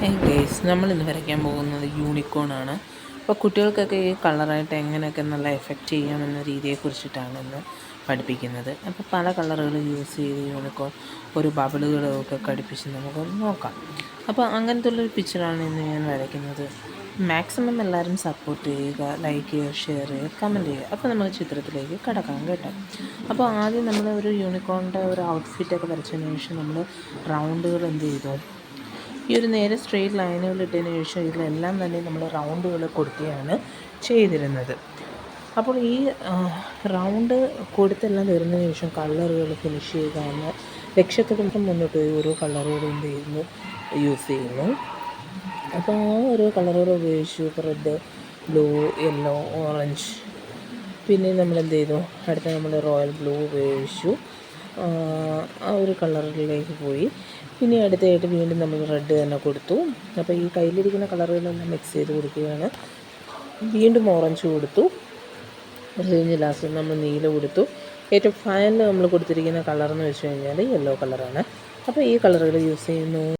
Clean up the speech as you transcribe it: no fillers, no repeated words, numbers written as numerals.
Guys നമ്മളിന്ന് വരയ്ക്കാൻ പോകുന്നത് യൂണിക്കോണാണ്. അപ്പോൾ കുട്ടികൾക്കൊക്കെ ഈ കളറായിട്ട് എങ്ങനെയൊക്കെ നല്ല എഫക്റ്റ് ചെയ്യാമെന്ന രീതിയെക്കുറിച്ചിട്ടാണ് ഇന്ന് പഠിപ്പിക്കുന്നത്. അപ്പോൾ പല കളറുകൾ യൂസ് ചെയ്ത് യൂണിക്കോൺ ഒരു ബബിളുകളൊക്കെ ഘടിപ്പിച്ച് നമുക്ക് നോക്കാം. അപ്പോൾ അങ്ങനത്തെ ഉള്ളൊരു പിക്ചറാണ് ഇന്ന് ഞാൻ വരയ്ക്കുന്നത്. മാക്സിമം എല്ലാവരും സപ്പോർട്ട് ചെയ്യുക, ലൈക്ക് ചെയ്യുക, ഷെയർ ചെയ്യുക, കമൻറ്റ് ചെയ്യുക. അപ്പോൾ നമ്മൾ ചിത്രത്തിലേക്ക് കടക്കാം കേട്ടോ. അപ്പോൾ ആദ്യം നമ്മൾ ഒരു യൂണിക്കോണിൻ്റെ ഒരു ഔട്ട്ഫിറ്റൊക്കെ വരച്ചതിന് ശേഷം നമ്മൾ റൗണ്ടുകൾ എന്ത് ചെയ്തു, ഈ ഒരു നേരെ സ്ട്രെയിറ്റ് ലൈനുകൾ ഇട്ടതിന് ശേഷം ഇതിലെല്ലാം തന്നെ നമ്മൾ റൗണ്ടുകൾ കൊടുക്കുകയാണ് ചെയ്തിരുന്നത്. അപ്പോൾ ഈ റൗണ്ട് കൊടുത്തെല്ലാം തീർന്നതിന് ശേഷം കളറുകൾ ഫിനിഷ് ചെയ്യുക എന്ന ലക്ഷ്യത്തോടെ മുന്നോട്ട് പോയി ഓരോ കളറുകളും എന്ത് ചെയ്യുന്നു, യൂസ് ചെയ്യുന്നു. അപ്പോൾ ആ ഓരോ കളറുകൾ ഉപയോഗിച്ചു. ഇപ്പോൾ റെഡ്, ബ്ലൂ, യെല്ലോ, ഓറഞ്ച്, പിന്നെ നമ്മൾ എന്ത് ചെയ്തു, അടുത്ത നമ്മൾ റോയൽ ബ്ലൂ ഉപയോഗിച്ചു. ആ ഒരു കളറിലേക്ക് പോയി. പിന്നെ അടുത്തായിട്ട് വീണ്ടും നമ്മൾ റെഡ് തന്നെ കൊടുത്തു. അപ്പോൾ ഈ കയ്യിലിരിക്കുന്ന കളറുകളെല്ലാം മിക്സ് ചെയ്ത് കൊടുക്കുകയാണ്. വീണ്ടും ഓറഞ്ച് കൊടുത്തു. അത് കഴിഞ്ഞ് ലാസ്റ്റ് നമ്മൾ നീല കൊടുത്തു. ഏറ്റവും ഫൈനൽ നമ്മൾ കൊടുത്തിരിക്കുന്ന കളറെന്ന് വെച്ച് കഴിഞ്ഞാൽ യെല്ലോ കളറാണ്. അപ്പോൾ ഈ കളറുകൾ യൂസ് ചെയ്യുന്നു.